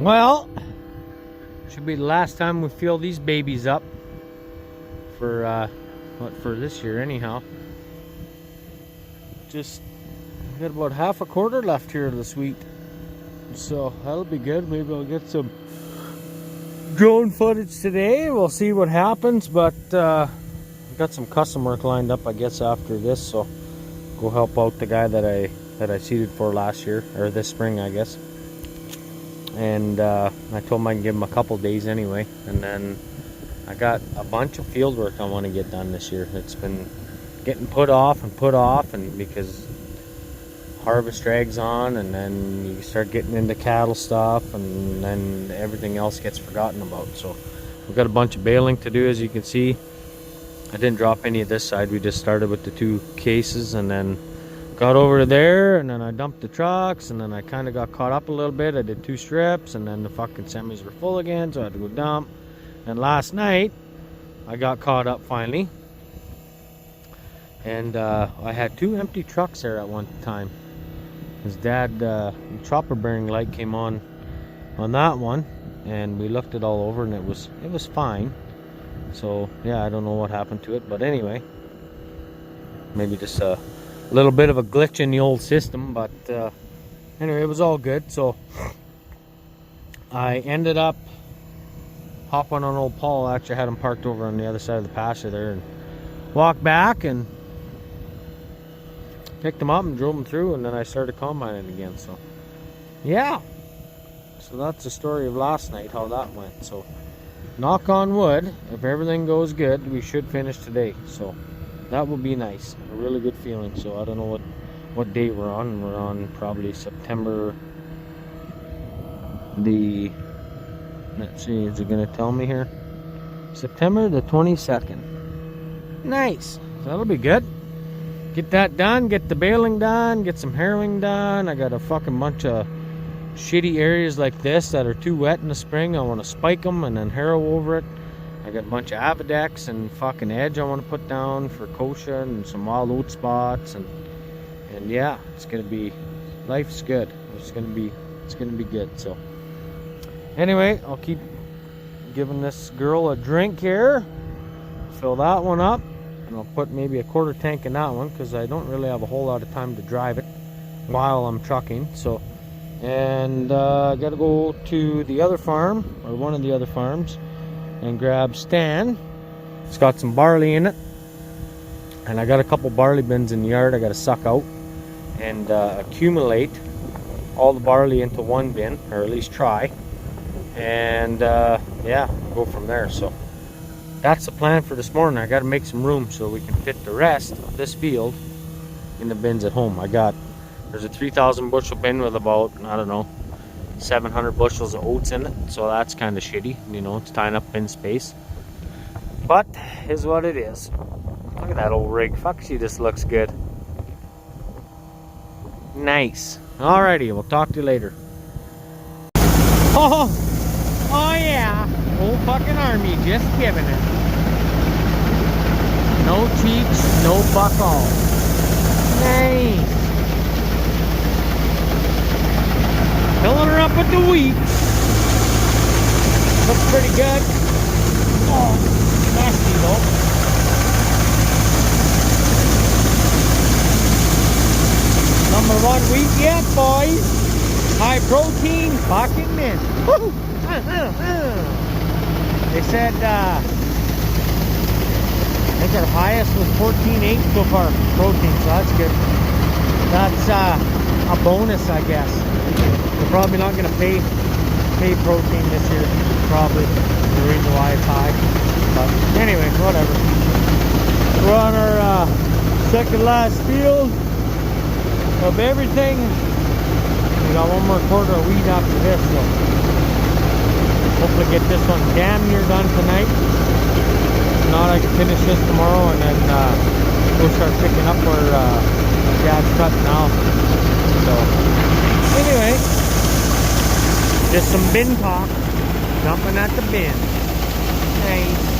Well, should be the last time we fill these babies up for for this year anyhow. Just got about half a quarter left here of this wheat, so that'll be good. Maybe I'll get some drone footage today. We'll see what happens, but I've got some custom work lined up, I guess, after this, so go help out the guy that I seeded for last year, or this spring, I guess. And I told him I can give him a couple days anyway, and then I got a bunch of field work I want to get done this year. It's been getting put off, and because harvest drags on, and then you start getting into cattle stuff, and then everything else gets forgotten about. So we've got a bunch of baling to do, as you can see. I didn't drop any of this side. We just started with the 2 cases, and then got over to there, and then I dumped the trucks, and then I kind of got caught up a little bit. I did 2 strips, and then the fucking semis were full again, so I had to go dump. And last night I got caught up finally, and I had 2 empty trucks there at one time. His dad, the chopper bearing light came on that one, and we looked it all over, and it was fine. So yeah, I don't know what happened to it, but anyway, maybe just a little bit of a glitch in the old system, but anyway, it was all good. So I ended up hopping on old Paul. I actually had him parked over on the other side of the pasture there, and walked back and picked him up and drove him through, and then I started combining again. So yeah, so that's the story of last night, how that went. So knock on wood, if everything goes good, we should finish today. So that will be nice, a really good feeling. So I don't know what day we're on. We're on probably September the, let's see, is it gonna tell me here? September the 22nd. Nice, so that'll be good. Get that done, get the baling done, get some harrowing done. I got a fucking bunch of shitty areas like this that are too wet in the spring. I want to spike them and then harrow over it. I got a bunch of Avedex and fucking edge I want to put down for kochia and some wild oat spots, and yeah, it's gonna be, life's good. It's gonna be good. So anyway, I'll keep giving this girl a drink here, fill that one up, and I'll put maybe a quarter tank in that one, because I don't really have a whole lot of time to drive it while I'm trucking. So, and I gotta go to the other farm, or one of the other farms, and grab Stan. It's got some barley in it, and I got a couple barley bins in the yard I gotta suck out and accumulate all the barley into one bin, or at least try, and yeah, go from there. So that's the plan for this morning. I gotta make some room so we can fit the rest of this field in the bins at home. There's a 3,000 bushel bin with about, I don't know, 700 bushels of oats in it, so that's kind of shitty, you know, it's tying up bin space, but is what it is. Look at that old rig. Fuck, she just looks good. Nice. Alrighty, we'll talk to you later. Oh yeah, old fucking army just giving it. No cheats, no fuck all. Nice. Filling her up with the wheat. Looks pretty good. Oh, nasty though. #1 wheat yet, boys. High protein, fucking mint. They said, I think our highest was 14.8 so far, protein, so that's good. That's a bonus, I guess. We're probably not going to pay protein this year, probably, the reason why it's high. But anyway, whatever. We're on our second last field of everything. We got one more quarter of wheat after this, so hopefully get this one damn near done tonight. If not, I can finish this tomorrow, and then we'll start picking up where Dad's cutting now. So anyway, just some bin talk, jumping at the bin. Nice.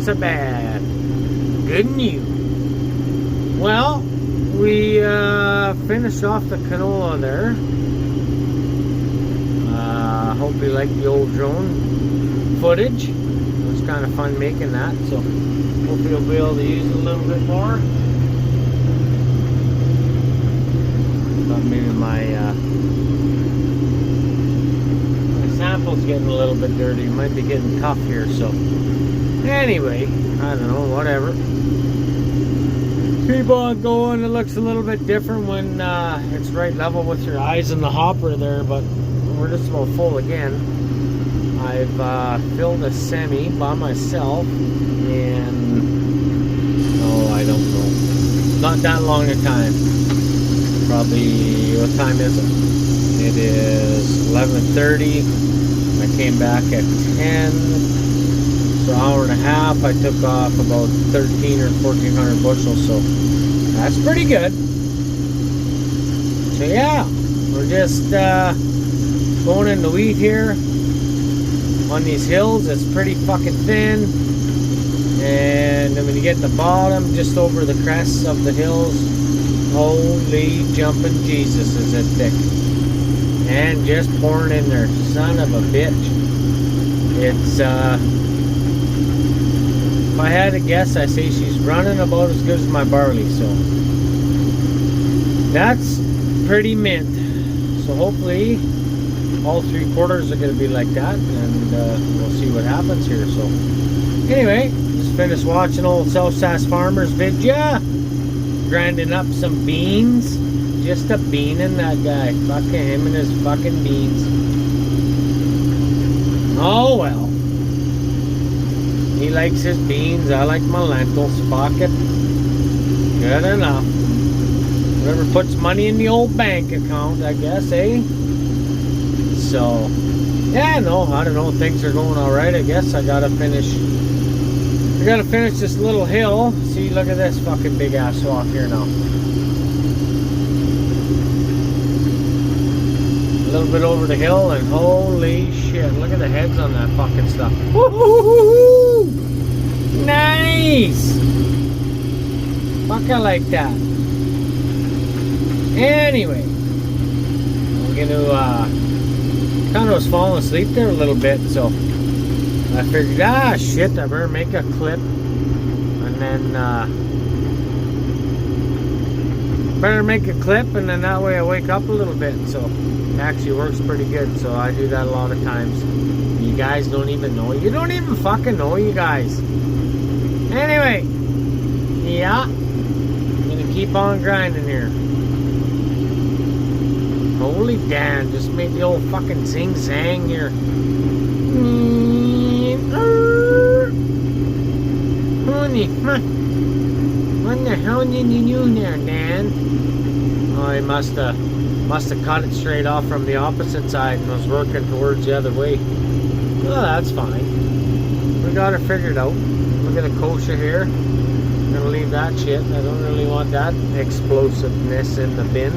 so bad. Good news. Well, we finished off the canola there. Hope you like the old drone footage. It was kind of fun making that, so hopefully you'll be able to use it a little bit more. Thought maybe my sample's getting a little bit dirty. It might be getting tough here, so anyway, I don't know, whatever. Keep on going. It looks a little bit different when it's right level with your eyes in the hopper there, but we're just about full again. I've filled a semi by myself, and I don't know, not that long a time. Probably, what time is it? It is 11:30. I came back at 10. So an hour and a half. I took off about 13 or 1400 bushels, so that's pretty good. So yeah, we're just going in the wheat here on these hills. It's pretty fucking thin, and then when you get to the bottom, just over the crests of the hills, holy jumping Jesus, is it thick. And just pouring in there, son of a bitch. It's if I had to guess, I say she's running about as good as my barley, so that's pretty mint. So hopefully all 3/4 are going to be like that, and we'll see what happens here. So anyway, just finished watching old South Sass Farmers vidya, grinding up some beans. Just a beaning that guy. Fucking him and his fucking beans. Oh well. He likes his beans. I like my lentils. Fuck it. Good enough. Whatever puts money in the old bank account, I guess, eh? So, yeah, no, I don't know. Things are going alright, I guess. I gotta finish this little hill. See, look at this fucking big ass swath here now. A little bit over the hill, and holy shit, look at the heads on that fucking stuff. Woo-hoo-hoo-hoo! Nice! Fuck, I like that. Anyway, I'm gonna kind of was falling asleep there a little bit, so I figured, shit, I better make a clip, and then that way I wake up a little bit. So it actually works pretty good. So I do that a lot of times. You guys don't even know. You don't even fucking know, you guys. Anyway, yeah, I'm gonna keep on grinding here. Holy damn, just made the old fucking zing-zang here. Honey, what the hell did you do there, Dan? Oh, he must have cut it straight off from the opposite side and was working towards the other way. Oh, that's fine. We got it figured out. Look at the kosher here. I'm gonna leave that shit. I don't really want that explosiveness in the bin.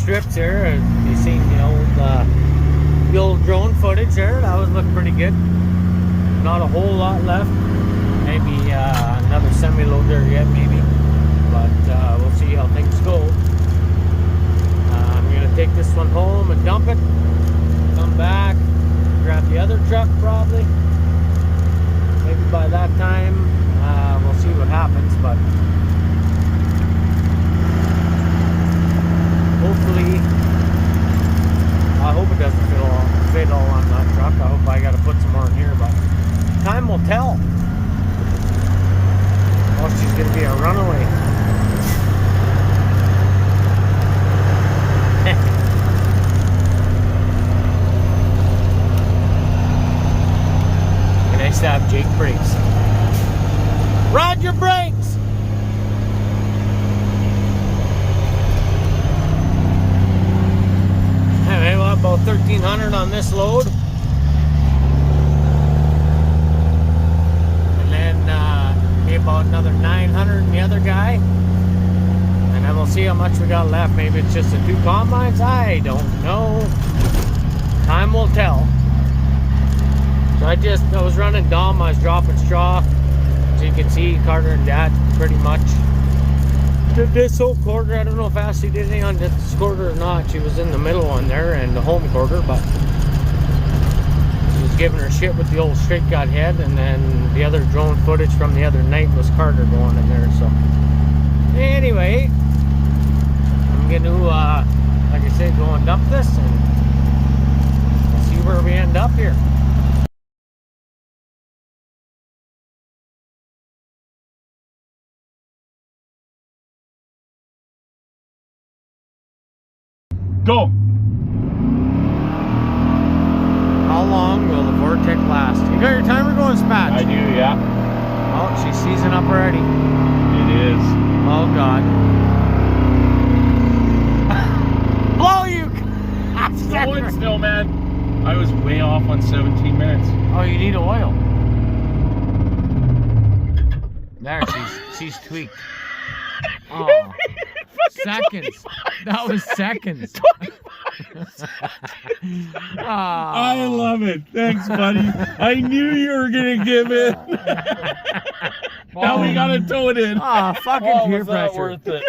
strips there. You seen the old drone footage there. That was looking pretty good. Not a whole lot left. Maybe another semi-load there yet, maybe. But we'll see how things go. I'm gonna take this one home and dump it. Come back, grab the other truck probably. Maybe by that time, we'll see what happens. But hopefully, I hope it doesn't fit all on that truck. I hope I got to put some more in here, but time will tell. Oh, she's going to be a runaway. Nice to have Jake brakes. Rod your brakes! Anyway, we'll have about 1,300 on this load. And then maybe about another 900 in the other guy. And then we'll see how much we got left. Maybe it's just the 2 combines. I don't know. Time will tell. So I was running Dom, I was dropping straw. So you can see Carter and Dad pretty much did this whole quarter. I don't know if Ashley did anything on this quarter or not. She was in the middle one there and the home quarter, but she was giving her shit with the old straight cut head, and then the other drone footage from the other night was Carter going in there. So anyway, I'm gonna like I said, go and dump this and see where we end up here. Go! How long will the Vortec last? You got your timer going, Spatch? I do, yeah. Oh, she's seizing up already. It is. Oh, God. Blow you! Going still, man. I was way off on 17 minutes. Oh, you need oil. There, she's tweaked. Oh. Seconds. That was seconds. I love it. Thanks, buddy. I knew you were gonna give it. Now we gotta tow it in. Fucking peer was that pressure. worth it?